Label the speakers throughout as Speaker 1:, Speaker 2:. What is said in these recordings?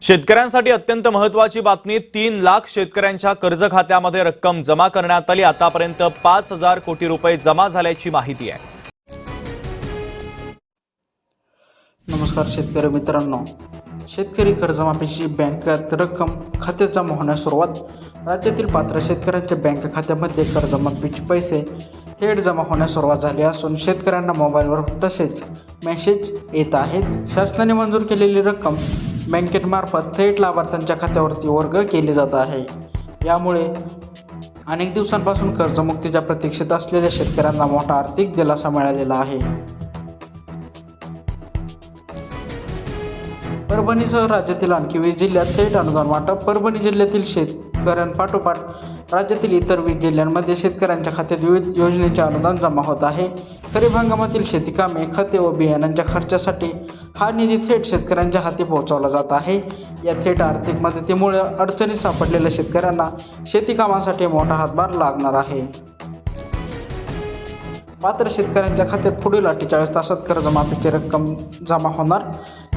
Speaker 1: शेतकऱ्यांसाठी अत्यंत महत्त्वाची बातमी। 3 लाख शेतकऱ्यांच्या कर्ज खात्यामध्ये रक्कम जमा करण्यात आली। आतापर्यंत 5,000 कोटी रुपये जमा झाल्याची माहिती आहे।
Speaker 2: नमस्कार शेतकरी मित्रांनो, शेतकरी कर्जमाफीची बँकेत रक्कम खात्यात जमा होण्यास सुरुवात। राज्यातील पात्र शेतकऱ्यांच्या बँक खात्यामध्ये कर्जमाफीचे पैसे थेट जमा होण्यास सुरुवात झाली असून शेतकऱ्यांना मोबाईलवर तसेच मेसेज येत आहेत। शासनाने मंजूर केलेली रक्कम बँकेमार्फत थेट लाभार्थ्यांच्या खात्यावरती वर्ग केली जात आहे। यामुळे अनेक दिवसांपासून कर्जमुक्तीच्या प्रतीक्षेत असलेल्या शेतकऱ्यांना मोठा आर्थिक दिलासा मिळालेला आहे। परभणीसह राज्यातील आणखी 20 जिल्ह्यात थेट अनुदान वाटप। परभणी जिल्ह्यातील शेतकऱ्यांपाठोपाठ राज्यातील इतर 20 जिल्ह्यांमध्ये शेतकऱ्यांच्या खात्यात विविध योजनेचे अनुदान जमा होत आहे। खरीप हंगामातील शेती कामे, खते व बियाणांच्या खर्चासाठी हा निधी थेट शेतकऱ्यांच्या हाती पोहोचवला जात आहे। या थेट आर्थिक मदतीमुळे अडचणीत सापडलेल्या शेतकऱ्यांना शेती कामासाठी मोठा हातभार लागणार आहे। पात्र शेतकऱ्यांच्या खात्यात पुढील 48 तासात कर्जमाफीची रक्कम जमा होणार।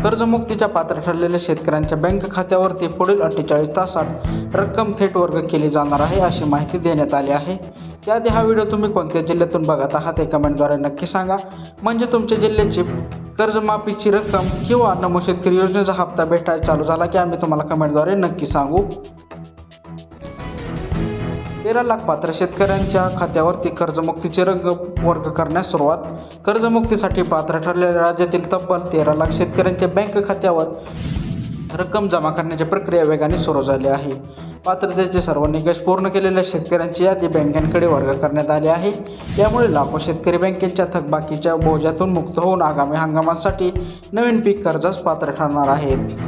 Speaker 2: कर्जमुक्तीच्या पात्र ठरलेल्या शेतकऱ्यांच्या बँक खात्यावरती पुढील 48 तासात रक्कम थेट वर्ग केली जाणार आहे, अशी माहिती देण्यात आली आहे। त्याआधी हा व्हिडिओ तुम्ही कोणत्या जिल्ह्यातून बघत आहात हे कमेंटद्वारे नक्की सांगा, म्हणजे तुमच्या जिल्ह्याची कर्जमाफीची रक्कम किंवा नमो शेतकरी योजनेचा हप्ता भेटायला चालू झाला की आम्ही तुम्हाला कमेंटद्वारे नक्की सांगू। 13 लाख पात्र शेतकऱ्यांच्या खात्यावरती कर्जमुक्तीचे वर्ग करण्यास सुरुवात। कर्जमुक्तीसाठी पात्र ठरलेल्या राज्यातील तब्बल 13 लाख शेतकऱ्यांच्या बँक खात्यावर रक्कम जमा करण्याची प्रक्रिया वेगाने सुरू झाली आहे। पात्रतेचे सर्व निकष पूर्ण केलेल्या शेतकऱ्यांची यादी बँकांकडे वर्ग करण्यात आली आहे। यामुळे लाखो शेतकरी बँकेच्या थकबाकीच्या बोजातून मुक्त होऊन आगामी हंगामासाठी नवीन पीक कर्जास पात्र ठरणार आहेत।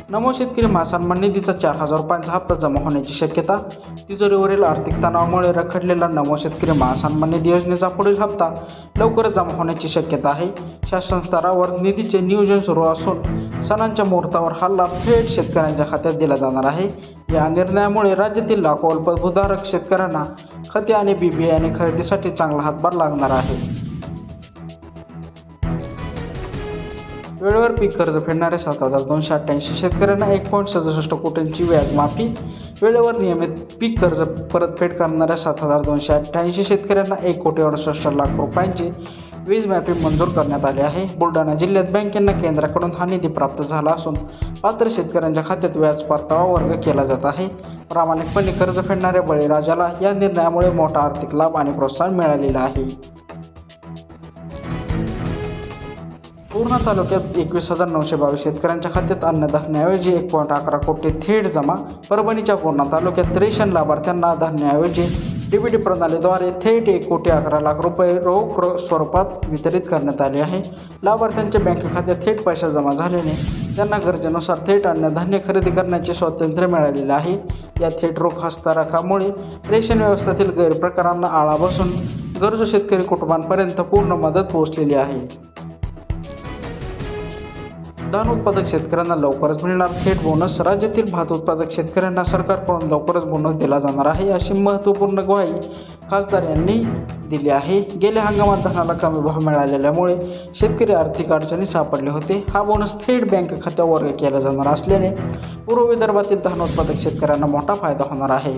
Speaker 2: नमो शेतकरी महासन्मान निधीचा 4,000 रुपयांचा हप्ता जमा होण्याची शक्यता। तिजोरीवरील आर्थिक तणावामुळे रखडलेला नमो शेतकरी महासन्मान निधी योजनेचा पुढील हप्ता लवकरच जमा होण्याची शक्यता आहे। शासन स्तरावर निधीचे नियोजन सुरू असून सणांच्या मुहूर्तावर हा लाभ थेट शेतकऱ्यांच्या खात्यात दिला जाणार आहे। या निर्णयामुळे राज्यातील लाखो अल्पभूधारक शेतकऱ्यांना खते आणि बियाणे खरेदीसाठी चांगला हातभार लागणार आहे। वेळेवर पीक कर्ज फेडणाऱ्या 7,288 शेतकऱ्यांना 1.67 कोटींची व्याज माफी। वेळेवर नियमित पीक कर्ज परतफेड करणाऱ्या 7,288 शेतकऱ्यांना 1,68,00,000 रुपयांची वीज माफी मंजूर करण्यात आली आहे। बुलढाणा जिल्ह्यात बँकेंना केंद्राकडून हा निधी प्राप्त झाला असून पात्र शेतकऱ्यांच्या खात्यात व्याज परतावा वर्ग केला जात आहे। प्रामाणिकपणे कर्ज फेडणाऱ्या बळीराजाला या निर्णयामुळे मोठा आर्थिक लाभ आणि प्रोत्साहन मिळालेला आहे। पूर्णा तालुक्यात 21,922 शेतकऱ्यांच्या खात्यात अन्नधान्याऐवजी 1.11 कोटी थेट जमा। परभणीच्या पूर्णा तालुक्यात रेशन लाभार्थ्यांना धान्याऐवजी डीबीटी प्रणालीद्वारे थेट 1,11,00,000 रुपये रोख स्वरूपात वितरित करण्यात आले आहे। लाभार्थ्यांच्या बँक खात्यात थेट पैसा जमा झाल्याने त्यांना गरजेनुसार थेट अन्नधान्य खरेदी करण्याचे स्वातंत्र्य मिळालेले आहे। या थेट रोख हस्तांतरणामुळे रेशन व्यवस्थेतील गैरप्रकारांना आळा बसून गरजू शेतकरी कुटुंबांपर्यंत पूर्ण मदत पोहोचलेली आहे। धान उत्पादक शेतकऱ्यांना लवकरच मिळणार थेट बोनस। राज्यातील भात उत्पादक शेतकऱ्यांना सरकारकडून लवकरच बोनस दिला जाणार आहे, अशी महत्त्वपूर्ण ग्वाही खासदार यांनी दिली आहे। गेल्या हंगामात धानाला कमी भाव मिळालेल्यामुळे शेतकरी आर्थिक अडचणीत सापडले होते। हा बोनस थेट बँक खात्यावर वर्ग केला जाणार असल्याने पूर्व विदर्भातील धान उत्पादक शेतकऱ्यांना मोठा फायदा होणार आहे।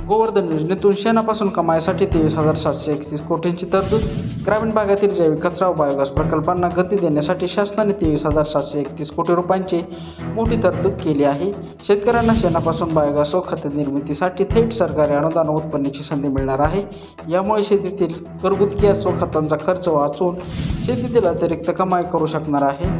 Speaker 2: गोवर्धन योजनेतून शेणापासून कमाईसाठी 23,731 कोटींची तरतूद। ग्रामीण भागातील जैविक कचरा व बायोगॅस प्रकल्पांना गती देण्यासाठी शासनाने 23,731 कोटी रुपयांची मोठी तरतूद केली आहे। शेतकऱ्यांना शेणापासून बायोगॅस व खत निर्मितीसाठी थेट सरकारी अनुदान व उत्पन्नाची संधी मिळणार आहे। यामुळे शेतीतील घरगुती गॅस व खतांचा खर्च वाचवून शेतीतील अतिरिक्त कमाई करू शकणार आहे।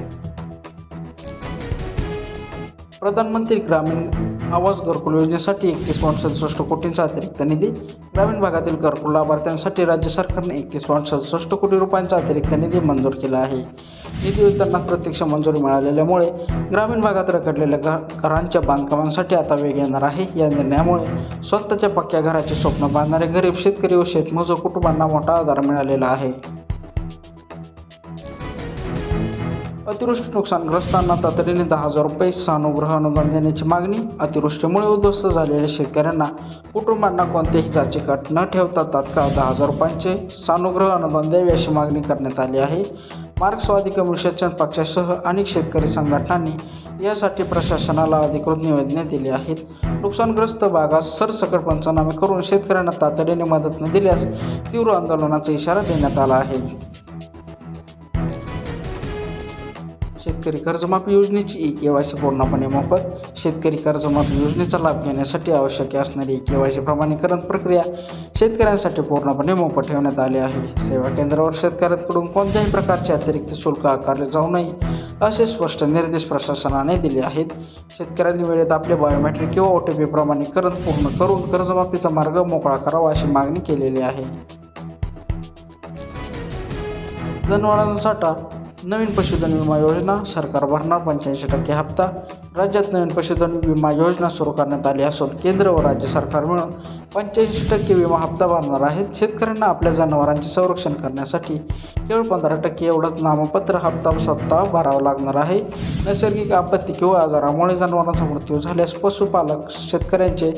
Speaker 2: प्रधानमंत्री ग्रामीण आवास घरकुल योजनेसाठी 31.67 कोटींचा अतिरिक्त निधी। ग्रामीण भागातील घरकुल लाभार्थ्यांसाठी राज्य सरकारने 31.67 कोटी रुपयांचा अतिरिक्त निधी मंजूर केला आहे। निधी वितरणात प्रत्यक्ष मंजुरी मिळालेल्यामुळे ग्रामीण भागात रखडलेल्या घरांच्या बांधकामांसाठी आता वेग येणार आहे। या निर्णयामुळे स्वतःच्या पक्क्या घराचे स्वप्न बांधणारे गरीब शेतकरी व शेतमजूर कुटुंबांना मोठा आधार मिळालेला आहे। अतिवृष्टी नुकसानग्रस्तांना तातडीने 10,000 रुपये सानुग्रह अनुदान देण्याची मागणी। अतिवृष्टीमुळे उद्ध्वस्त झालेल्या शेतकऱ्यांना कुटुंबांना कोणत्याही जाचेची अट न ठेवता तात्काळ 10,000 रुपयांचे सानुग्रह अनुदान द्यावे अशी मागणी करण्यात आली आहे। मार्क्सवादी कम्युनिस्ट पक्षासह अनेक शेतकरी संघटनांनी यासाठी प्रशासनाला अधिकृत निवेदने दिली आहेत. नुकसानग्रस्त भागास सरसकट पंचनामे करून शेतकऱ्यांना तातडीने मदत न दिल्यास तीव्र आंदोलनाचा इशारा देण्यात आला आहे. शेतकरी कर्जमाफी योजनेची ई-केवायसी पूर्णपणे मोफत. शेतकरी कर्जमाफी योजनेचा लाभ घेण्यासाठी आवश्यक असणारी ई-केवायसी प्रमाणीकरण प्रक्रिया शेतकऱ्यांसाठी पूर्णपणे मोफत ठेवण्यात आली आहे. सेवा केंद्रावर शेतकऱ्यांकडून कोणत्याही प्रकारचे अतिरिक्त शुल्क आकारले जाऊ नये असे स्पष्ट निर्देश प्रशासनाने दिले आहेत. शेतकऱ्यांनी वेळेत आपले बायोमेट्रिक किंवा OTP प्रमाणीकरण पूर्ण करून कर्जमाफीचा मार्ग मोकळा करावा अशी मागणी केलेली आहे. जनावरांचा साठा. नवीन पशुधन विमा योजना. सरकार भरणार 85% हप्ता. राज्यात नवीन पशुधन विमा योजना सुरू करण्यात आली असून केंद्र व राज्य सरकार मिळून 85% विमा हप्ता भरणार आहेत. शेतकऱ्यांना आपल्या जनावरांचे संरक्षण करण्यासाठी केवळ 15% एवढाच नाममात्र हप्ता स्वतः भरावा लागणार आहे. नैसर्गिक आपत्ती किंवा आजारामुळे जनावरांचा मृत्यू झाल्यास पशुपालक शेतकऱ्यांचे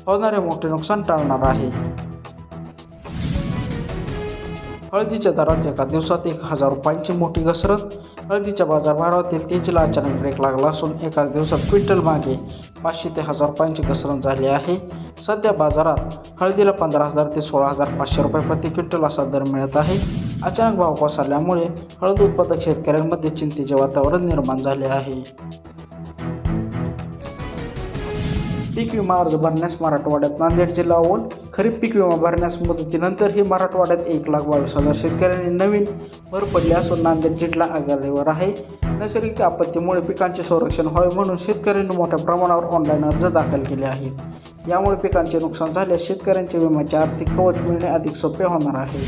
Speaker 2: होणारे मोठे नुकसान टाळणार आहे. हळदीच्या दरात एका दिवसात 1000 रुपयांची मोठी घसरण. हळदीच्या बाजारभावातील तेजीला अचानक ब्रेक लागला असून एकाच दिवसात क्विंटल मागे 500 ते 1000 रुपयांची घसरण झाली आहे. सध्या बाजारात हळदीला 15,000 ते 16,500 रुपये प्रति क्विंटल असा दर मिळत आहे. अचानक भाव कोसळल्यामुळे हळद उत्पादक शेतकऱ्यांमध्ये चिंतेचे वातावरण निर्माण झाले आहे. पीक विमा अर्ज भरण्यास मराठवाड्यात नांदेड जिल्हा अव्वल. खरीप पीक विमा भरण्यास मुदतीनंतरही मराठवाड्यात 1,22,000 शेतकऱ्यांनी नवीन भर पडली असून नांदेड जिल्हा आघाडीवर आहे. नैसर्गिक आपत्तीमुळे पिकांचे संरक्षण व्हावे म्हणून शेतकऱ्यांनी मोठ्या प्रमाणावर ऑनलाईन अर्ज दाखल केले आहेत. यामुळे पिकांचे नुकसान झाल्यास शेतकऱ्यांच्या विम्याचे आर्थिक कवच मिळणे अधिक सोपे होणार आहे.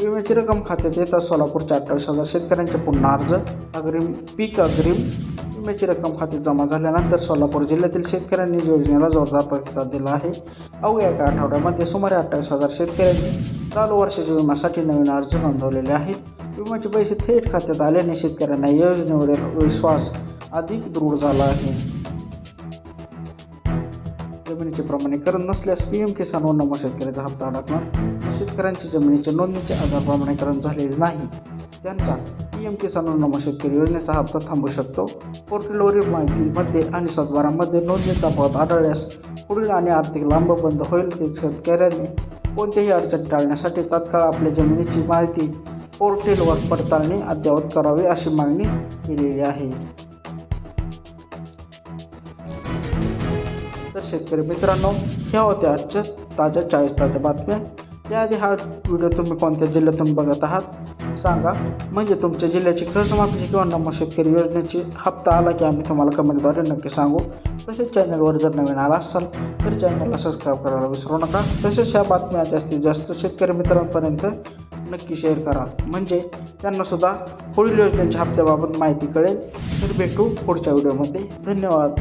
Speaker 2: विम्याची रक्कम खात्यात येताच सोलापूरच्या 28,000 शेतकऱ्यांचे पुन्हा अर्ज. पीक अग्रिम विम्याची रक्कम खात्यात जमा झाल्यानंतर सोलापूर जिल्ह्यातील शेतकऱ्यांनी योजनेला जोरदार प्रतिसाद दिला आहे. अवघ्या एका आठवड्यामध्ये सुमारे 28,000 शेतकऱ्यांनी चालू वर्षाच्या विम्यासाठी नवीन अर्ज नोंदवलेले आहेत. विम्याचे पैसे थेट खात्यात आल्याने शेतकऱ्यांना या योजनेवरील विश्वास अधिक दृढ झाला आहे. जमिनीचे प्रमाणीकरण नसल्यास PM किसान व नमो शेतकऱ्याचा हप्ता अडकणार. शेतकऱ्यांची जमिनीचे नोंदणीचे आधार प्रमाणीकरण झालेले नाही त्यांचा PM किसान व नमो शेतकरी योजनेचा हप्ता थांबू शकतो. पोर्टलवरील माहितीमध्ये आणि सातबारामध्ये नोंदणीचा पद आढळल्यास पुढील आणि आर्थिक लांब बंद होईल. ते शेतकऱ्यांनी कोणत्याही अडचण टाळण्यासाठी तात्काळ आपल्या जमिनीची माहिती पोर्टलवर पडताळणी अद्ययावत करावी अशी मागणी केलेली आहे. तर शेतकरी मित्रांनो, ह्या होत्या आजच्या ताज्या 40 ताज्या बातम्या. याआधी हा व्हिडिओ तुम्ही कोणत्या जिल्ह्यातून बघत आहात सांगा, म्हणजे तुमच्या जिल्ह्याची कर्जमाफीची किंवा नमो शेतकरी योजनेची हप्ता आला की आम्ही तुम्हाला कमेंटद्वारे नक्की सांगू. तसेच चॅनलवर जर नवीन आला असाल तर चॅनलला सबस्क्राईब करायला विसरू नका. तसेच ह्या बातम्या जास्तीत जास्त शेतकरी मित्रांपर्यंत नक्की शेअर करा, म्हणजे त्यांनासुद्धा पुढील योजनेच्या हप्त्याबाबत माहिती कळेल. तर भेटू पुढच्या व्हिडिओमध्ये. धन्यवाद.